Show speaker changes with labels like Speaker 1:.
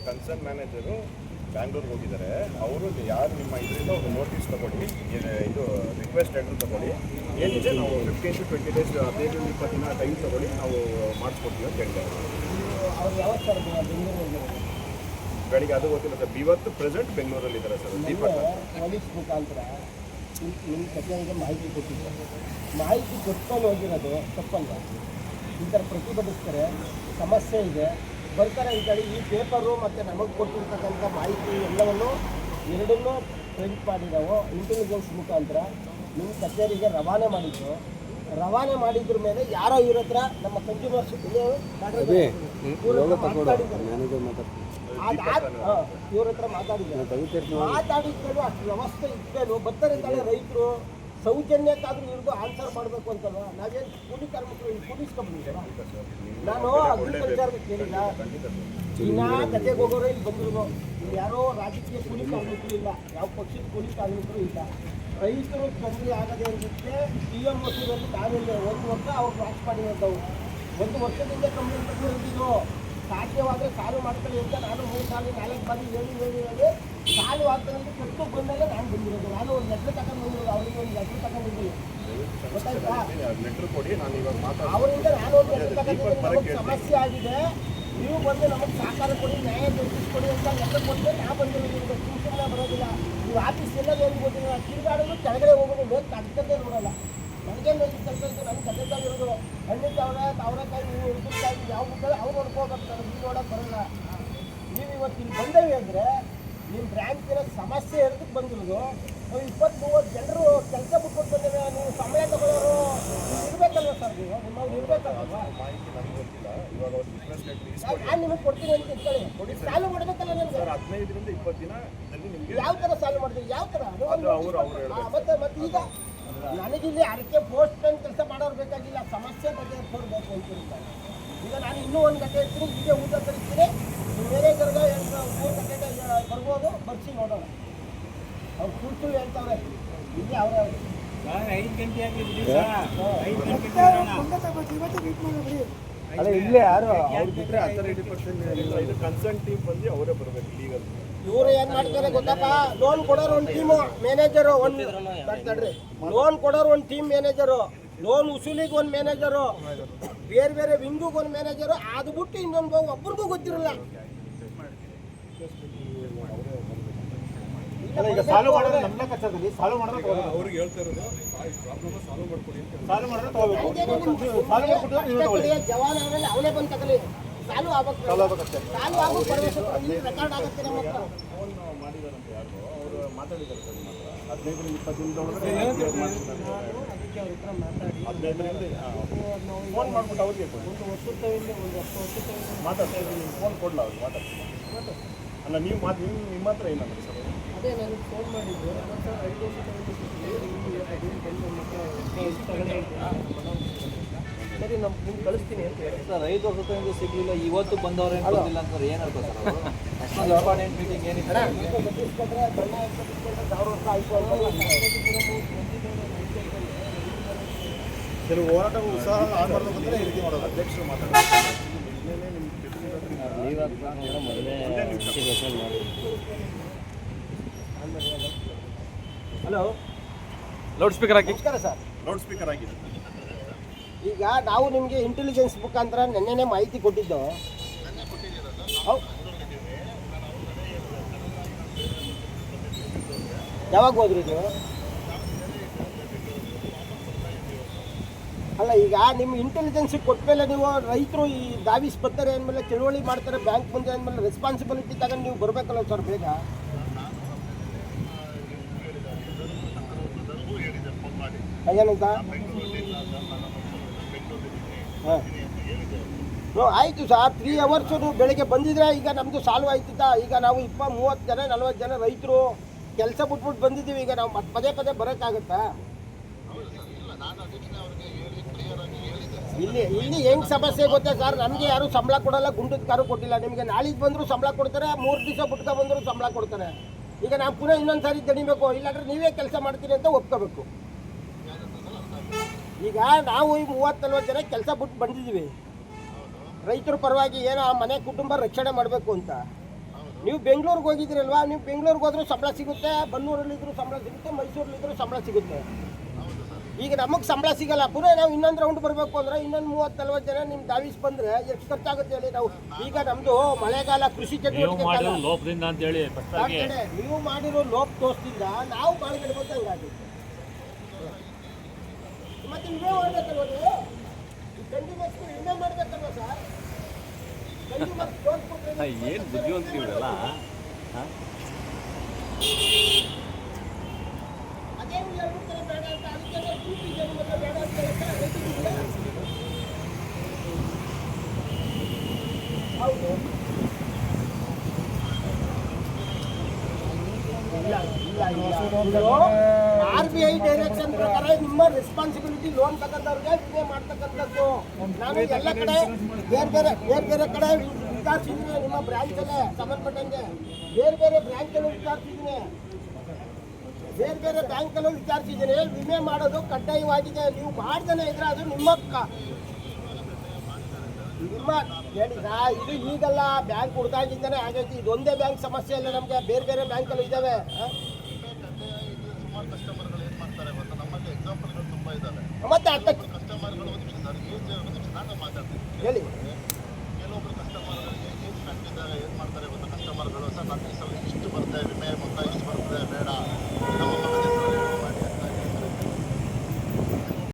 Speaker 1: Concern manager ಬ್ಯಾಂಗ್ಳೂರ್ಗೆ ಹೋಗಿದ್ದಾರೆ. ಅವರು ಯಾರು ನಿಮ್ಮ ಇದರಿಂದ ಒಂದು ನೋಟಿಸ್ ತಗೊಳ್ಳಿ, ಇದು ರಿಕ್ವೆಸ್ಟ್ ಲೆಟರ್ ತಗೊಳ್ಳಿ, ಏನಿದೆ ನಾವು 15 to 20 days 15-20 ದಿನ ಟೈಮ್ ತಗೊಳ್ಳಿ, ನಾವು ಮಾಡಿಸ್ಕೊಡ್ತೀವಿ ಅಂತ ಹೇಳಿದ್ದಾರೆ. ಬೆಳಿಗ್ಗೆ ಅದು ಗೊತ್ತಿಲ್ಲ ಸರ್. ಇವತ್ತು ಪ್ರೆಸೆಂಟ್ ಬೆಂಗಳೂರಲ್ಲಿ ಇದ್ದಾರೆ ಸರ್. ದೀಪಕ್
Speaker 2: ಪೊಲೀಸ್ ಮುಖಾಂತರ ನಿಮ್ಮ ಕಚೇರಿಗೆ ಮಾಹಿತಿ ಕೊಟ್ಟಿದ್ದಾರೆ. ಮಾಹಿತಿ ಕೊಟ್ಕೊಂಡು ಹೋಗಿರೋದು ತಪ್ಪಲ್ಲ. ಈ ಥರ ಪ್ರತಿಭಟಿಸ್ತಾರೆ, ಸಮಸ್ಯೆ ಇದೆ, ಬರ್ತಾರೆ ಅಂತೇಳಿ ಈ ಪೇಪರು ಮತ್ತು ನಮಗೆ ಕೊಟ್ಟಿರ್ತಕ್ಕಂಥ ಮಾಹಿತಿ ಎಲ್ಲವನ್ನು ಎರಡನ್ನೂ ಪ್ರಿಂಟ್ ಮಾಡಿದ್ದಾವೆ. ಇಂಟೆಲಿಜೆನ್ಸ್ ಮುಖಾಂತರ ನಿಮ್ಮ ಕಚೇರಿಗೆ ರವಾನೆ ಮಾಡಿದ್ದು. ರವಾನೆ ಮಾಡಿದ್ರ ಮೇಲೆ ಯಾರೋ ಇವ್ರ ಹತ್ರ ನಮ್ಮ ಕನ್ಸ್ಯೂಮರ್ಸ್ ಇವ್ರ ಹತ್ರ ಮಾತಾಡಿದ್ದೇನು ಅಷ್ಟು ವ್ಯವಸ್ಥೆ ಇದ್ದೇನು ಬರ್ತಾರೆ ಅಂತೇಳಿ ರೈತರು ಸೌಜನ್ಯಕ್ಕಾದ್ರೂ ಇವ್ರದ್ದು ಆನ್ಸರ್ ಮಾಡಬೇಕು ಅಂತಲ್ವ. ನಾವೇನು ಕೂಲಿ ಕಾರ್ಮಿಕರು ಕೂಲಿಸ್ಕೊಂಡ್ಬಿಟ್ಟಿದ್ದೀರ? ನಾನು ಅಗ್ರಿಕಲ್ಚರ್ ಕೇಳಿಲ್ಲ, ದಿನಾ ಗದ್ದೆಗೆ ಹೋಗೋರು ಇಲ್ಲಿ ಬಂದಿರೋದು. ಇಲ್ಲಿ ಯಾರೋ ರಾಜಕೀಯ ಕೂಲಿ ಕಾರ್ಮಿಕರು ಇಲ್ಲ, ಯಾವ ಪಕ್ಷದ ಕೂಲಿ ಕಾರ್ಮಿಕರು ಇಲ್ಲ. ರೈತರು ತೊಂದರೆ ಆಗದೆ ಅಂದಿದ್ದೆ PM ವಸೂರಲ್ಲಿ ನಾವೆಲ್ಲ 1 ವರ್ಷ ಅವ್ರು ವಾಚ್ ಮಾಡಿರೋದವು. 1 ವರ್ಷದಿಂದ ಕಂಪ್ಲೇಂಟ್ ಬಂದಿರೋದು. ಸಾಧ್ಯವಾದರೆ ಸಾಲು ಮಾಡ್ಕೊಳ್ಳಿ ಅಂತ ನಾನು 3 ಸಾಲು 4 ಬಾರಿ ಹೇಳಿ ಸಾಲು ಆಗ್ತಾನೆ ಅಂತ ಕೊಟ್ಟು ಬಂದಾಗ ನಾನು ಬಂದಿರೋದು. ನಾನು ಒಂದು ಲೆಟ್ರ್ ತಗೊಂಡು ಬಂದಿರೋದು, ಅವರಿಗೆ ಒಂದು ಲೆಟ್ರ್ ತಗೊಂಡಿದ್ದೀನಿ, ಗೊತ್ತಾಯ್ತಾ? ಅವರಿಂದ ನಾನು ಒಂದು ಲೆಟ್ರ್ ತಗೊಂಡಿದ್ದೀನಿ. ನಮಗೆ ಸಮಸ್ಯೆ ಆಗಿದೆ, ನೀವು ಬಂದು ನಮಗೆ ಸಹಕಾರ ಕೊಡಿ, ನ್ಯಾಯ ದೊರಕಿಸ್ಕೊಡಿ ಅಂತ ಲೆಟ್ರ್ ಕೊಟ್ಟರೆ ನಾ ಬಂದಿರೋದು. ಸುಮ್ಮನೆ ಬರೋದಿಲ್ಲ. ನೀವು ಆಫೀಸ್ ಎಲ್ಲ ಏನು ಗೊತ್ತಿಲ್ಲ, ತಿರುಗಾಡೋದು ಕೆಳಗಡೆ ಹೋಗೋದು, ಮೇಲೆ ತಡ್ಕಂದೇ ನೋಡೋಲ್ಲ. ನನಗೆ ಮೇಲೆ ಕೆಲಸ ಇತ್ತು, ನನ್ನ ಗದ್ದೆಕಾಯಿ ಇರೋದು. ಹಣ್ಣಿನ ಅವರೆಕಾಯಿ ಉದ್ದಿನಕಾಯಿ ಯಾವ ಮುಟ್ಟಲ್ಲ ಅವ್ರು ನೋಡ್ಕೋಬೇಕು, ನೀವು ನೋಡೋಕೆ ಬರೋಲ್ಲ. ನೀವು ಇವತ್ತು ಇಲ್ಲಿ ಬಂದೇವಿ ಅಂದರೆ ನಿಮ್ಮ ಬ್ರ್ಯಾಂಕಿನ ಸಮಸ್ಯೆ ಇರೋದಕ್ಕೆ ಬಂದಿರೋದು. 20-30 ಜನರು ಕೆಲಸ ಬಿಟ್ಕೊಟ್ಟು ಬಂದೇವೆ. ನೀವು ಸಮಯ ತಗೊಳ್ಳೋರು ಇರಬೇಕಲ್ವ ಸರ್? ನೀವು ನಿಮ್ಮವ್ರು ಇರಬೇಕಲ್ವ? ನಾನು ನಿಮಗೆ ಕೊಡ್ತೀನಿ ಅಂತ ಇಟ್ಕೊಳ್ಳಿ. ಸಾಲು ಮಾಡಬೇಕಲ್ಲ ನನಗೆ.
Speaker 1: 15 to 20 ದಿನ
Speaker 2: ಯಾವ ಥರ ಸಾಲು ಮಾಡಿದ್ರಿ? ಯಾವ ಥರ ಮತ್ತೆ ಈಗ ನನಗಿಲ್ಲಿ ಅರಕೆ ಪೋಸ್ಟ್ ಮ್ಯಾನ್ ಕೆಲಸ ಮಾಡೋರು ಬೇಕಾಗಿಲ್ಲ, ಸಮಸ್ಯೆ ಬಗ್ಗೆ ಕೊಡಬೇಕು ಅಂತಿರ್ತಾರೆ. ಈಗ ನಾನು ಇನ್ನೂ 1 ಗಂಟೆ ಇರ್ತೀನಿ, ಹೀಗೆ ಊಟ ತರಿಸ್ತೀನಿ. ಮ್ಯಾನೇಜರ್ಗ 3 ಗಂಟೆಗೆ ಬರ್ಬೋದು, ಬರ್ಸಿ ನೋಡೋಣ. ಅವ್ರು ಸುಳ್ಳು ಹೇಳ್ತಾವ್ರೆ. ಇಲ್ಲಿ ಅವರೇ 5 ಗಂಟೆ ಆಗಿದ್ದು ಅಲ್ಲ, ಇಲ್ಲೇ ಯಾರು ಅವ್ರು ಬಿಟ್ಟರೆ ಅಥಾರಿಟಿ ಪರ್ಸನ್ ಇದು ಕನ್ಸರ್ನ್ ಟೀಮ್ ಬಂದು ಅವರೇ ಬರಬೇಕು. ಲೀಗಲ್ ಇವರು ಏನು ಮಾಡ್ತಾರೆ ಗೊತ್ತಪ್ಪ? ಲೋನ್ ಕೊಡೋರು ಒಂದು ಟೀಮು, ಮ್ಯಾನೇಜರು ಒಂದು ತಡ್ರಿ. ಲೋನ್ ಕೊಡೋರು ಒಂದು ಟೀಮ್ ಮ್ಯಾನೇಜರು, ಲೋನ್ ಉಸೂಲಿಗೆ ಒಂದು ಮ್ಯಾನೇಜರು, ಬೇರೆ ಬೇರೆ ವಿಂಗಿಗೆ ಒಂದು ಮ್ಯಾನೇಜರು. ಅದು ಬಿಟ್ಟು ಇನ್ನೊಂದು ಒಬ್ಬರಿಗೂ ಗೊತ್ತಿರಲ್ಲ. ಈಗ ಸಾಲು ಮಾಡೋದು ನಮ್ಮ ಕಚೇರಿಯಲ್ಲಿ ಸಾಲು ಮಾಡೋದು ಅವ್ರಿಗೆ ಹೇಳ್ತಾ ಇರೋದು ಸಾಲು ಮಾಡ್ಕೊಡಿ ಅಂತ. ಸಾಲು ಮಾಡೋದು ಜವಾನ್ ಆಮೇಲೆ ಅವನೇ ಬಂದು ತಗೊಳ್ಳಿ. ಸಾಲು ಆಗಬೇಕು, ಸಾಲು ಆಗಬೇಕು, ರೆಕಾರ್ಡ್ ಆಗುತ್ತೆ ನಮ್ಮ ಹತ್ರ. ಫೋನ್ ಮಾಡಿದಾರಂತ ಯಾರು ಅವರು ಮಾತಾಡಿದ್ದಾರೆ ಸರ್. ಮಾತ್ರ 15-20 ದಿನದೊಳಗೆ ಅದಕ್ಕೆ ಅವ್ರ ಹತ್ರ ಮಾತಾಡಿ 15ರಿಂದ ಫೋನ್ ಮಾಡ್ಬಿಟ್ಟು ಅವ್ರಿಗೆ ಒಂದು ವರ್ಷದಿಂದ ಮಾತಾಡ್ತಾ ಇದ್ದೀನಿ. ಫೋನ್ ಕೊಡಲ ಅವ್ರಿಗೆ ಮಾತಾಡ್ತೀನಿ ಅಲ್ಲ. ನೀವು ನಿಮ್ಮ ಹತ್ರ ಏನಂದ್ರೆ ಸರ್? ಅದೇ ನನಗೆ ಫೋನ್ ಮಾಡಿದ್ದು. ಮತ್ತು 5 ಸರಿ, ನಿಮ್ಗೆ ಕಳಿಸ್ತೀನಿ ಅಂತ ಹೇಳಿ
Speaker 3: ಸರ್. 5 ವರ್ಷದಿಂದ ಸಿಗಲಿಲ್ಲ, ಇವತ್ತು ಬಂದವ್ರು ಏನು ಬಂದಿಲ್ಲ ಅಂತಾರೆ. ಏನು ಹೇಳ್ತಾರೆ ಸರ್ ಅವರು? ಅಷ್ಟೊಂದು ಇಂಪಾರ್ಟೆಂಟ್ ಮೀಟಿಂಗ್ ಏನಿದೆ?
Speaker 2: ಬದುಕಿಸ್ಕೊಂಡ್ರೆ ಬಣ್ಣ ಬದುಕಿಸ್ಕೊಂಡ್ರೆ 1000 ವರ್ಷ ಆಯಿತು
Speaker 1: ಕೆಲವು ಹೋರಾಟ ಉತ್ಸಾಹ ಆನ್ ಮಾಡಬೇಕಂದ್ರೆ ಈ ರೀತಿ ಮಾಡೋದು. ಅಧ್ಯಕ್ಷರು ಮಾತಾಡ್ತಾರೆ.
Speaker 2: ಹಲೋ,
Speaker 3: ಲೌಡ್ ಸ್ಪೀಕರ್ ಹಾಕಿ.
Speaker 2: ನಮಸ್ಕಾರ ಸರ್.
Speaker 1: ಲೌಡ್ ಸ್ಪೀಕರ್ ಆಗಿದೆ.
Speaker 2: ಈಗ ನಾವು ನಿಮಗೆ ಇಂಟೆಲಿಜೆನ್ಸ್ ಮುಖಾಂತರ ನೆನ್ನೆನೇ ಮಾಹಿತಿ ಕೊಟ್ಟಿದ್ದು. ಯಾವಾಗ ಹೋದ್ರಿ ನೀವು? ಅಲ್ಲ, ಈಗ ನಿಮ್ಮ ಇಂಟೆಲಿಜೆನ್ಸಿಗೆ ಕೊಟ್ಟಮೇಲೆ ನೀವು ರೈತರು ಈ ದಾವಿಸ್ ಬರ್ತಾರೆ ಅಂದಮೇಲೆ ತಿಳುವಳಿ ಮಾಡ್ತಾರೆ, ಬ್ಯಾಂಕ್ ಮುಂದೆ ಅಂದಮೇಲೆ ರೆಸ್ಪಾನ್ಸಿಬಿಲಿಟಿ ತಗೊಂಡು ನೀವು ಬರಬೇಕಲ್ಲ ಸರ್ ಬೇಗ. ಏನಂತ? ಹಾಂ, ಆಯಿತು ಸರ್. 3 hours ನೀವು ಬೆಳಗ್ಗೆ ಬಂದಿದ್ರೆ ಈಗ ನಮ್ಮದು ಸಾಲ್ವ್ ಆಯ್ತಿತ್ತಾ? ಈಗ ನಾವು 20-30 ಜನ 40 ಜನ ರೈತರು ಕೆಲಸ ಬಿಟ್ಬಿಟ್ಟು ಬಂದಿದ್ದೀವಿ. ಈಗ ನಾವು ಪದೇ ಪದೇ ಬರೋಕ್ಕಾಗತ್ತಾ? ಇಲ್ಲಿ ಹೆಂಗೆ ಸಮಸ್ಯೆ ಗೊತ್ತಾ ಸರ್? ನಮಗೆ ಯಾರು ಸಂಬಳ ಕೊಡಲ್ಲ, ಗುಂಡದ ಕಾರು ಕೊಟ್ಟಿಲ್ಲ. ನಿಮಗೆ ನಾಳೆಗೆ ಬಂದರೂ ಸಂಬಳ ಕೊಡ್ತಾರೆ, 3 ದಿವಸ ಬಿಟ್ಕೊ ಬಂದರೂ ಸಂಬಳ ಕೊಡ್ತಾರೆ. ಈಗ ನಾವು ಪುನಃ ಇನ್ನೊಂದು ಸಾರಿ ದಣಿಬೇಕು, ಇಲ್ಲಾಂದ್ರೆ ನೀವೇ ಕೆಲಸ ಮಾಡ್ತೀರಿ ಅಂತ ಒಪ್ಕೋಬೇಕು. ಈಗ ನಾವು ಈ 30-40 ಜನ ಕೆಲಸ ಬಿಟ್ಟು ಬಂದಿದ್ದೀವಿ. ರೈತರ ಪರವಾಗಿ ಏನೋ ಆ ಮನೆ ಕುಟುಂಬ ರಕ್ಷಣೆ ಮಾಡಬೇಕು ಅಂತ. ನೀವು ಬೆಂಗಳೂರಿಗೆ ಹೋಗಿದ್ದೀರಲ್ವಾ, ನೀವು ಬೆಂಗಳೂರಿಗೆ ಹೋದ್ರೂ ಸಂಬಳ ಸಿಗುತ್ತೆ, ಬನ್ನೂರಲ್ಲಿದ್ದರೂ ಸಂಬಳ ಸಿಗುತ್ತೆ, ಮೈಸೂರಲ್ಲಿದ್ದರೂ ಸಂಬಳ ಸಿಗುತ್ತೆ. ಈಗ ನಮಗೆ ಸಂಬಳ ಸಿಗಲ್ಲ, ಪುನಃ ನಾವು ಇನ್ನೊಂದು ರೌಂಡ್ ಬರಬೇಕು ಅಂದರೆ ಇನ್ನೊಂದು 30-40 ಜನ ನಿಮ್ಮ ದಾವಿಸ್ ಬಂದರೆ ಎಷ್ಟು ಖರ್ಚಾಗುತ್ತೆ ಹೇಳಿ. ನಾವು ಈಗ ನಮ್ಮದು ಮಳೆಗಾಲ, ಕೃಷಿ ಚಟುವಟಿಕೆ ಕಾಲ.
Speaker 4: ಲೋಪದಿಂದ ಅಂತ ಹೇಳಿ
Speaker 2: ನೀವು ಮಾಡಿರೋ ಲೋಪ ದೋಷದಿಂದ ನಾವು ಬಾಳ್ಗಿಡ್ಬೇಕು ಹಂಗಾಗುತ್ತೆ. ಮತ್ತೆ ನೀವೇ ಮಾಡ್ಬೇಕಲ್ವ, ನೀವು ಕಂಟಿನ್ಯೂಸ್ ಇನ್ನೇ ಮಾಡ್ಬೇಕಲ್ವ ಸರ್?
Speaker 4: ಏನು ಬುದ್ಧಿವಂತರು ಇವರೆಲ್ಲ.
Speaker 2: ಅದೇ ನೀವು ಹೇಳ್ಬಿಡ್ತಾರೆ ಬೇಡ ಅಂತ, ಅದಕ್ಕೆ ಗ್ರೂಪ್ ಇದೆ ನಿಮಗೆ ಬೇಡ ಅಂತ ಹೇಳ್ತಾರೆ. ಹೌದು, RBI ಡೈರೆಕ್ಷನ್ ಪ್ರಕಾರ ನಿಮ್ಮ ರೆಸ್ಪಾನ್ಸಿಬಿಲಿಟಿ ಲೋನ್ ತಗೊಂಡವ್ರಿಗೆ ವಿಮೆ ಮಾಡ್ತಕ್ಕಂಥದ್ದು. ನಾನು ಎಲ್ಲ ಕಡೆ ಬೇರೆ ಕಡೆ ವಿಚಾರಿಸಿದ್ದೀನಿ, ನಿಮ್ಮ ಬ್ರಾಂಚಲ್ಲೇ ಸಂಬಂಧಪಟ್ಟಂಗೆ ಬೇರೆ ಬ್ರಾಂಚಲ್ಲೂ ವಿಚಾರಿಸಿದ್ದೀನಿ, ಬೇರೆ ಬ್ಯಾಂಕಲ್ಲೂ ವಿಚಾರಿಸಿದ್ದೀನಿ. ವಿಮೆ ಮಾಡೋದು ಕಡ್ಡಾಯವಾಗಿದೆ. ನೀವು ಮಾಡ್ತಾನೆ ಇದ್ರೆ ಅದು ನಿಮ್ಮ ಹೇಳಿದ ಇದು ಈಗಲ್ಲ, ಬ್ಯಾಂಕ್ ಹುಡ್ದಾಗಿದ್ದಾನೆ ಆಗೈತಿ. ಇದೊಂದೇ ಬ್ಯಾಂಕ್ ಸಮಸ್ಯೆ ಇಲ್ಲ, ನಮಗೆ ಬೇರೆ ಬ್ಯಾಂಕಲ್ಲೂ ಇದ್ದಾವೆ. ಮತ್ತೆ ಅರ್ಥಕ್ಕೆ ಹೇಳಿ.
Speaker 5: ಕೆಲವೊಬ್ರು ಕಸ್ಟಮರ್ಗಳಿಗೆ ಏನು ಮಾಡ್ತಾರೆ ಗೊತ್ತಾ, ಕಸ್ಟಮರ್ಗಳು ಸರ್ ನನ್ನ ಹೆಸರು ಇಷ್ಟು ಬರ್ತಾ ಇದೆ